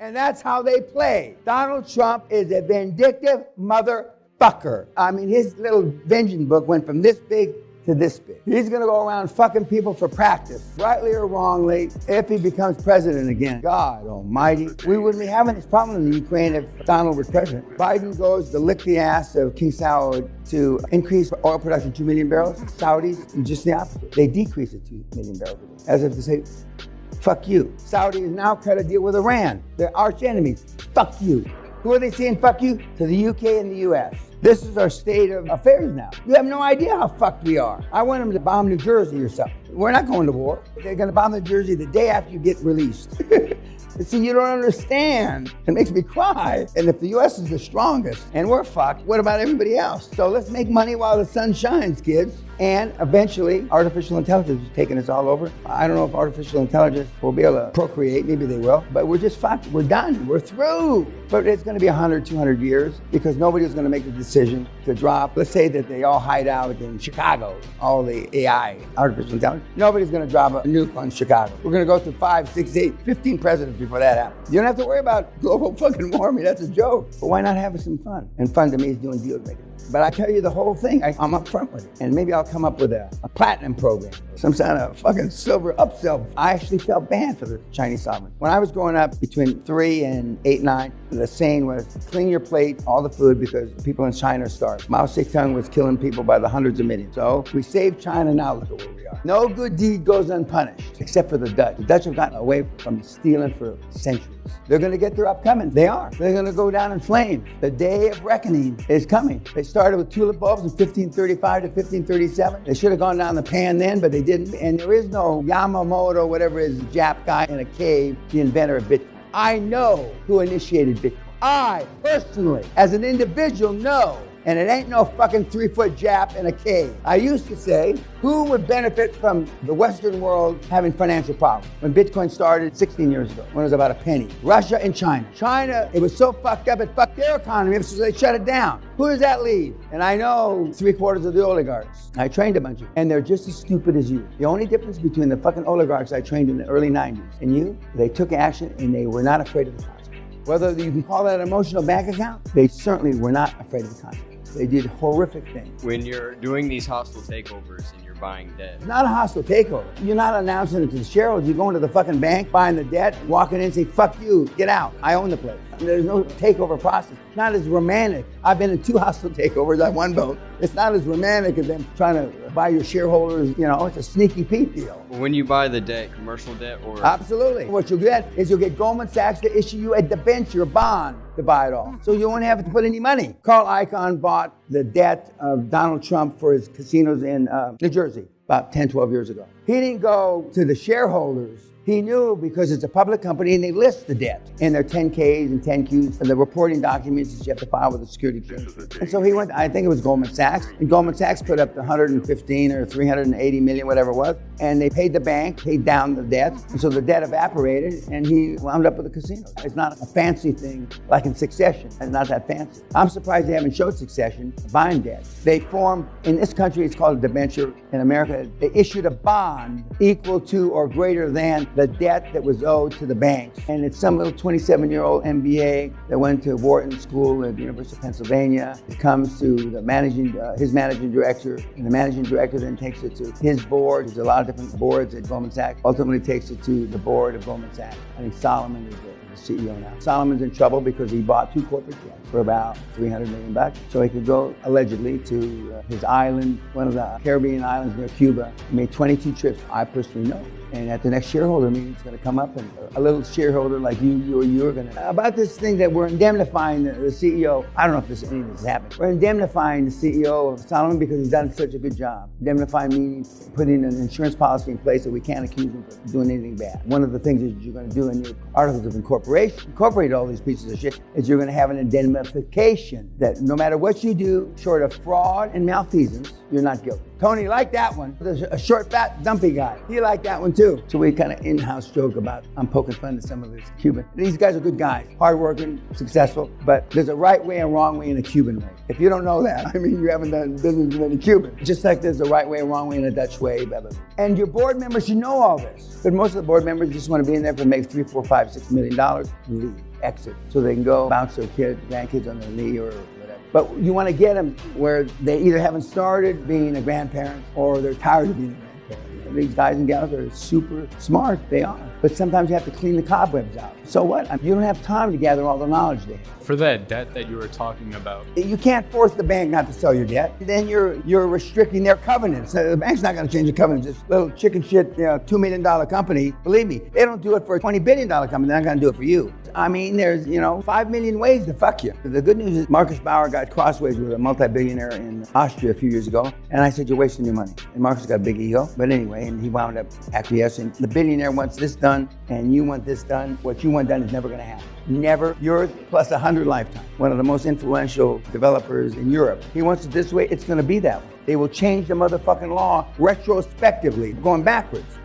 And that's how they play. Donald Trump is a vindictive motherfucker. I mean, his little vengeance book went from this big to this big. He's gonna go around fucking people for practice, rightly or wrongly, if he becomes president again. God almighty. We wouldn't be having this problem in the Ukraine if Donald was president. Biden goes to lick the ass of King Saud to increase oil production 2 million barrels. Saudis, just the opposite. They decrease it 2 million barrels a day, as if to say, fuck you. Saudi has now cut a deal with Iran. They're arch enemies. Fuck you. Who are they saying fuck you? To the UK and the US. This is our state of affairs now. You have no idea how fucked we are. I want them to bomb New Jersey or something. We're not going to war. They're gonna bomb New Jersey the day after you get released. See, you don't understand. It makes me cry. And if the US is the strongest and we're fucked, what about everybody else? So let's make money while the sun shines, kids. And eventually, artificial intelligence is taking us all over. I don't know if artificial intelligence will be able to procreate. Maybe they will. But we're just fucked. We're done. We're through. But it's going to be 100, 200 years because nobody's going to make the decision to drop. Let's say that they all hide out in Chicago, all the AI, artificial intelligence. Nobody's going to drop a nuke on Chicago. We're going to go through 5, 6, 8, 15 presidents before that happens. You don't have to worry about global fucking warming. That's a joke. But why not have some fun? And fun to me is doing deals making. But I tell you the whole thing, I'm up front with it. And maybe I'll come up with a platinum program, some kind of fucking silver upsell. I actually felt bad for the Chinese sovereign. When I was growing up between 3 and 8, 9, the saying was, clean your plate, all the food, because people in China are starving. Mao Zedong was killing people by the hundreds of millions. So we saved China, now look at where we are. No good deed goes unpunished, except for the Dutch. The Dutch have gotten away from stealing for centuries. They're gonna get their upcoming. They are. They're gonna go down in flames. The day of reckoning is coming. They started with tulip bulbs in 1535 to 1537. They should have gone down the pan then, but they didn't. And there is no Yamamoto, whatever it is, Jap guy in a cave, the inventor of Bitcoin. I know who initiated Bitcoin. I personally, as an individual, know. And it ain't no fucking 3-foot Jap in a cave. I used to say, who would benefit from the Western world having financial problems? When Bitcoin started 16 years ago, when it was about a penny. Russia and China. China, it was so fucked up, it fucked their economy, so they shut it down. Who does that leave? And I know 3/4 of the oligarchs. I trained a bunch of them, and they're just as stupid as you. The only difference between the fucking oligarchs I trained in the early 90s and you, they took action and they were not afraid of the consequences. Whether you can call that an emotional bank account, they certainly were not afraid of the consequences. They did horrific things. When you're doing these hostile takeovers and you're buying debt. It's not a hostile takeover. You're not announcing it to the shareholders. You're going to the fucking bank, buying the debt, walking in and saying, fuck you, get out. I own the place. There's no takeover process. Not as romantic. I've been in 2 hostile takeovers. I won both. It's not as romantic as them trying to buy your shareholders. You know, it's a sneaky Pete deal. When you buy the debt, commercial debt or? Absolutely. What you'll get is you'll get Goldman Sachs to issue you a debenture, a bond to buy it all. So you won't have to put any money. Carl Icahn bought the debt of Donald Trump for his casinos in New Jersey about 10, 12 years ago. He didn't go to the shareholders. He knew because it's a public company and they list the debt in their 10Ks and 10Qs and the reporting documents that you have to file with the security exchange. And so he went, I think it was Goldman Sachs, and Goldman Sachs put up the 115 or 380 million, whatever it was, and they paid the bank, paid down the debt, and so the debt evaporated and he wound up with a casino. It's not a fancy thing like in Succession. It's not that fancy. I'm surprised they haven't showed Succession buying debt. They formed, in this country it's called a debenture. In America, they issued a bond equal to or greater than the debt that was owed to the banks. And it's some little 27-year-old MBA that went to Wharton School at the University of Pennsylvania. It comes to the his managing director, and the managing director then takes it to his board. There's a lot of different boards at Goldman Sachs. Ultimately takes it to the board of Goldman Sachs. I think Solomon is the CEO now. Solomon's in trouble because he bought 2 corporate jets for about $300 million. So he could go, allegedly, to his island, one of the Caribbean islands near Cuba. He made 22 trips, I personally know. And at the next shareholder meeting, it's going to come up, and a little shareholder like you are going to. About this thing that we're indemnifying the CEO, I don't know if any of this happened. We're indemnifying the CEO of Solomon because he's done such a good job. Indemnifying meaning putting an insurance policy in place that we can't accuse him of doing anything bad. One of the things that you're going to do in your articles of incorporate all these pieces of shit, is you're going to have an indemnification that no matter what you do, short of fraud and malfeasance, you're not guilty. Tony liked that one. There's a short, fat, dumpy guy. He liked that one too. So we kind of in-house joke about, I'm poking fun at some of these Cuban. These guys are good guys, hardworking, successful, but there's a right way and wrong way in a Cuban way. If you don't know that, I mean, you haven't done business with any Cuban. Just like there's a right way and wrong way in a Dutch way, blah, blah, blah. And your board members should know all this. But most of the board members just want to be in there for make $3, $4, $5, $6 million, leave, exit, so they can go bounce their grandkids on their knee or whatever. But you want to get them where they either haven't started being a grandparent or they're tired of being a grandparent. These guys and gals are super smart, they are. But sometimes you have to clean the cobwebs out. So what? You don't have time to gather all the knowledge they have. For that debt that you were talking about. You can't force the bank not to sell your debt. Then you're restricting their covenants. The bank's not going to change the covenants. This little chicken shit, $2 million company, believe me, they don't do it for a $20 billion company. They're not going to do it for you. I mean, there's 5 million ways to fuck you. The good news is Marcus Bauer got crossways with a multi-billionaire in Austria a few years ago, and I said, you're wasting your money. And Marcus got a big ego, but anyway, and he wound up acquiescing. The billionaire wants this done, and you want this done. What you want done is never going to happen. Never. Yours plus 100 lifetimes. One of the most influential developers in Europe. He wants it this way, it's going to be that way. They will change the motherfucking law retrospectively, going backwards.